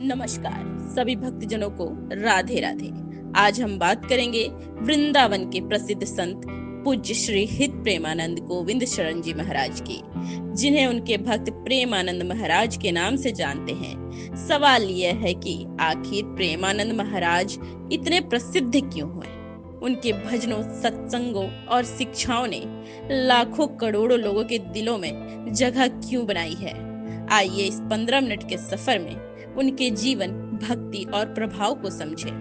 नमस्कार सभी भक्तजनों को राधे राधे। आज हम बात करेंगे वृंदावन के प्रसिद्ध संत पूज्य श्री हित प्रेमानंद गोविंद शरण जी महाराज की, जिन्हें उनके भक्त प्रेमानंद महाराज के नाम से जानते हैं। सवाल यह है कि आखिर प्रेमानंद महाराज इतने प्रसिद्ध क्यों हुए? उनके भजनों, सत्संगों और शिक्षाओं ने लाखों करोड़ों लोगों के दिलों में जगह क्यों बनाई है? आइए इस 15 मिनट के सफर में उनके जीवन, भक्ति और प्रभाव को समझें।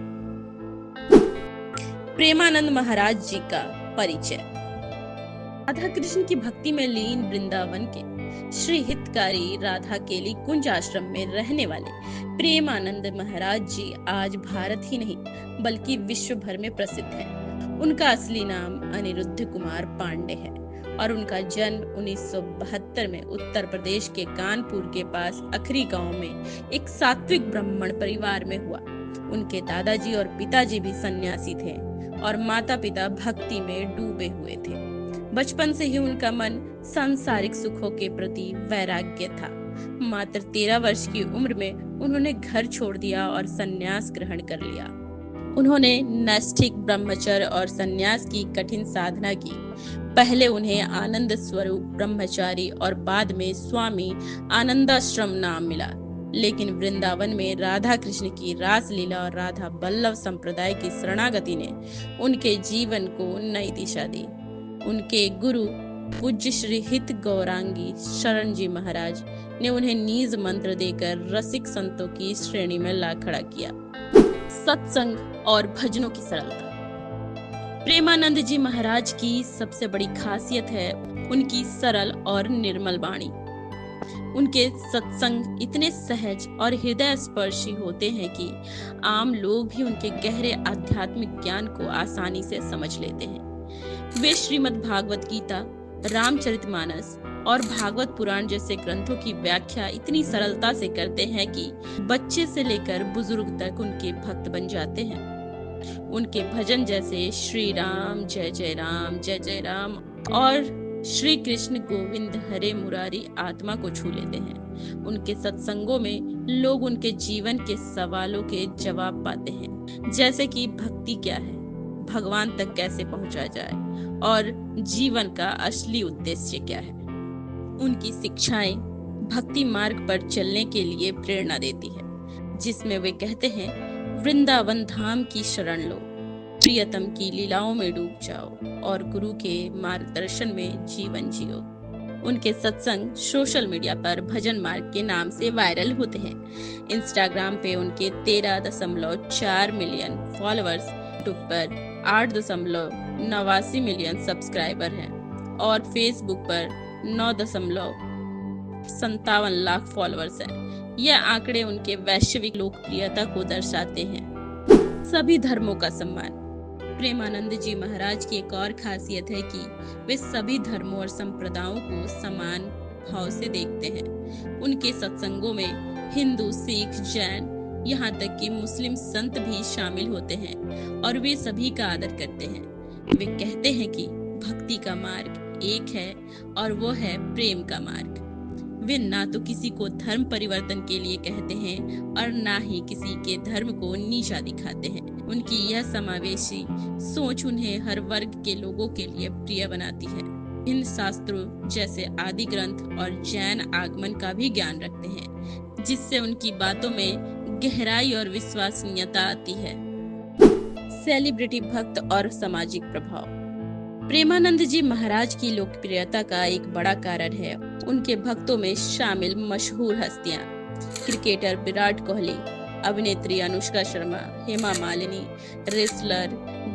प्रेमानंद महाराज जी का परिचय। राधा कृष्ण की भक्ति में लीन वृंदावन के श्री हितकारी राधा केली कुंज आश्रम में रहने वाले प्रेमानंद महाराज जी आज भारत ही नहीं बल्कि विश्व भर में प्रसिद्ध हैं। उनका असली नाम अनिरुद्ध कुमार पांडे है और उनका जन्म 1972 में उत्तर प्रदेश के कानपुर के पास अखरी गांव में एक सात्विक ब्राह्मण परिवार में हुआ। उनके दादाजी और पिताजी भी सन्यासी थे और माता पिता भक्ति में डूबे हुए थे। बचपन से ही उनका मन सांसारिक सुखों के प्रति वैराग्य था। मात्र 13 वर्ष की उम्र में उन्होंने घर छोड़ दिया और सन्यास ग्रहण कर लिया। उन्होंने नैष्ठिक ब्रह्मचर्य और सन्यास की कठिन साधना की। पहले उन्हें आनंद स्वरूप ब्रह्मचारी और बाद में स्वामी आनंदाश्रम नाम मिला। लेकिन वृंदावन में राधा कृष्ण की रास लीला और राधा बल्लभ संप्रदाय की शरणागति ने उनके जीवन को नई दिशा दी। उनके गुरु पूज्य श्री हित गौरांगी शरण जी महाराज ने उन्हें नीज मंत्र देकर रसिक संतों की श्रेणी में ला खड़ा किया। सत्संग और भजनों की सरलता। प्रेमानंद जी महाराज की सबसे बड़ी खासियत है उनकी सरल और निर्मल वाणी। उनके सत्संग इतने सहज और हृदय स्पर्शी होते हैं कि आम लोग भी उनके गहरे आध्यात्मिक ज्ञान को आसानी से समझ लेते हैं। वे श्रीमद् भागवत गीता, रामचरितमानस और भागवत पुराण जैसे ग्रंथों की व्याख्या इतनी सरलता से करते हैं कि बच्चे से लेकर बुजुर्ग तक उनके भक्त बन जाते हैं। उनके भजन जैसे श्री राम जय जय राम और श्री कृष्ण गोविंद हरे मुरारी आत्मा को छू लेते हैं। उनके सत्संगों में लोग उनके जीवन के सवालों के जवाब पाते हैं, जैसे कि भक्ति क्या है, भगवान तक कैसे पहुंचा जाए और जीवन का असली उद्देश्य क्या है। उनकी शिक्षाएं भक्ति मार्ग पर चलने के लिए प्रेरणा देती है, जिसमें वे कहते हैं, वृंदावन धाम की शरण लो, प्रियतम की लीलाओं में डूब जाओ और गुरु के मार्गदर्शन में जीवन जियो। उनके सत्संग सोशल मीडिया पर भजन मार्ग के नाम से वायरल होते हैं। इंस्टाग्राम पे उनके 13.4 मिलियन फॉलोअर्स, यूट्यूब पर 8.89 मिलियन सब्सक्राइबर हैं और फेसबुक पर 9.57 लाख फॉलोअर्स हैं। यह आंकड़े उनके वैश्विक लोकप्रियता को दर्शाते हैं। सभी धर्मों का सम्मान। प्रेमानंद जी महाराज की एक और खासियत है कि वे सभी धर्मों और संप्रदायों को समान भाव से देखते हैं। उनके सत्संगों में हिंदू, सिख, जैन, यहाँ तक कि मुस्लिम संत भी शामिल होते हैं और वे सभी का आदर करते हैं। वे कहते हैं कि भक्ति का मार्ग एक है और वो है प्रेम का मार्ग। वे ना तो किसी को धर्म परिवर्तन के लिए कहते हैं और ना ही किसी के धर्म को नीचा दिखाते हैं। उनकी यह समावेशी सोच उन्हें हर वर्ग के लोगों के लिए प्रिय बनाती है। इन शास्त्रों जैसे आदि ग्रंथ और जैन आगमन का भी ज्ञान रखते हैं, जिससे उनकी बातों में गहराई और विश्वसनीयता आती है। सेलिब्रिटी भक्त और सामाजिक प्रभाव। प्रेमानंद जी महाराज की लोकप्रियता का एक बड़ा कारण है उनके भक्तों में शामिल मशहूर हस्तियां। क्रिकेटर विराट कोहली, अभिनेत्री अनुष्का शर्मा, हेमा मालिनी, रेसलर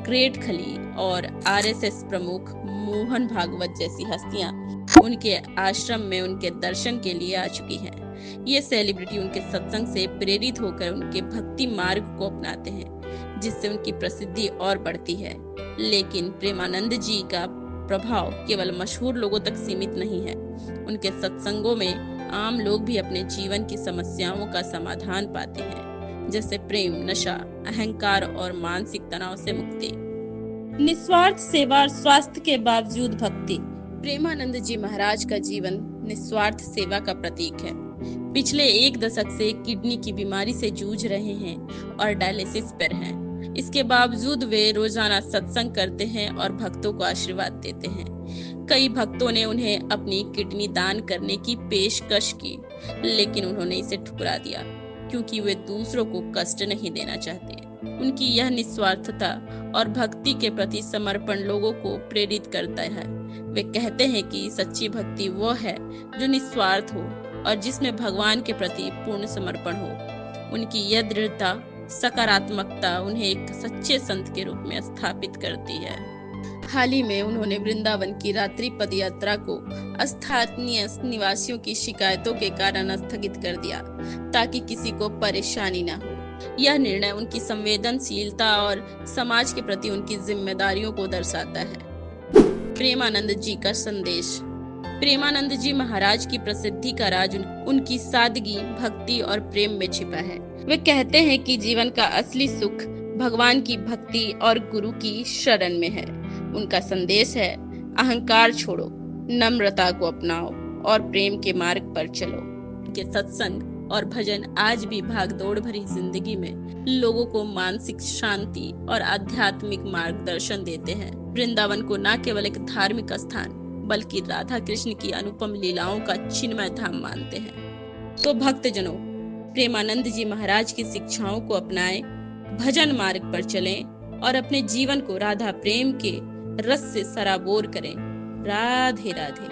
ग्रेट खली और आरएसएस प्रमुख मोहन भागवत जैसी हस्तियां उनके आश्रम में उनके दर्शन के लिए आ चुकी हैं। ये सेलिब्रिटी उनके सत्संग से प्रेरित होकर उनके भक्ति मार्ग को अपनाते हैं, जिससे उनकी प्रसिद्धि और बढ़ती है। लेकिन प्रेमानंद जी का प्रभाव केवल मशहूर लोगों तक सीमित नहीं है। उनके सत्संगों में आम लोग भी अपने जीवन की समस्याओं का समाधान पाते हैं, जैसे प्रेम, नशा, अहंकार और मानसिक तनाव से मुक्ति। निस्वार्थ सेवा और स्वास्थ्य के बावजूद भक्ति। प्रेमानंद जी महाराज का जीवन निस्वार्थ सेवा का प्रतीक है। पिछले 1 दशक से किडनी की बीमारी से जूझ रहे हैं और डायलिसिस पर हैं। इसके बावजूद वे रोजाना सत्संग करते हैं और भक्तों को आशीर्वाद देते हैं। कई भक्तों ने उन्हें अपनी किडनी दान करने की पेशकश की, लेकिन उन्होंने इसे ठुकरा दिया क्योंकि वे दूसरों को कष्ट नहीं देना चाहते। उनकी यह निस्वार्थता और भक्ति के प्रति समर्पण लोगों को प्रेरित करता है। वे कहते हैं कि सच्ची भक्ति वो है जो निस्वार्थ हो और जिसमें भगवान के प्रति पूर्ण समर्पण हो। उनकी यह दृढ़ता, सकारात्मकता उन्हें एक सच्चे संत के रूप में स्थापित करती है। हाल ही में उन्होंने वृंदावन की रात्रि पद यात्रा को स्थानीय निवासियों की शिकायतों के कारण स्थगित कर दिया ताकि किसी को परेशानी न हो। यह निर्णय उनकी संवेदनशीलता और समाज के प्रति उनकी जिम्मेदारियों को दर्शाता है। प्रेमानंद जी का संदेश। प्रेमानंद जी महाराज की प्रसिद्धि का राज उनकी सादगी, भक्ति और प्रेम में छिपा है। वे कहते हैं कि जीवन का असली सुख भगवान की भक्ति और गुरु की शरण में है। उनका संदेश है, अहंकार छोड़ो, नम्रता को अपनाओ और प्रेम के मार्ग पर चलो। उनके सत्संग और भजन आज भी भागदौड़ भरी जिंदगी में लोगों को मानसिक शांति और आध्यात्मिक मार्गदर्शन देते हैं। वृंदावन को न केवल एक धार्मिक स्थान बल्कि राधा कृष्ण की अनुपम लीलाओं का चिन्मय धाम मानते हैं। तो भक्तजनों, प्रेमानंद जी महाराज की शिक्षाओं को अपनाएं, भजन मार्ग पर चलें और अपने जीवन को राधा प्रेम के रस से सराबोर करें। राधे राधे।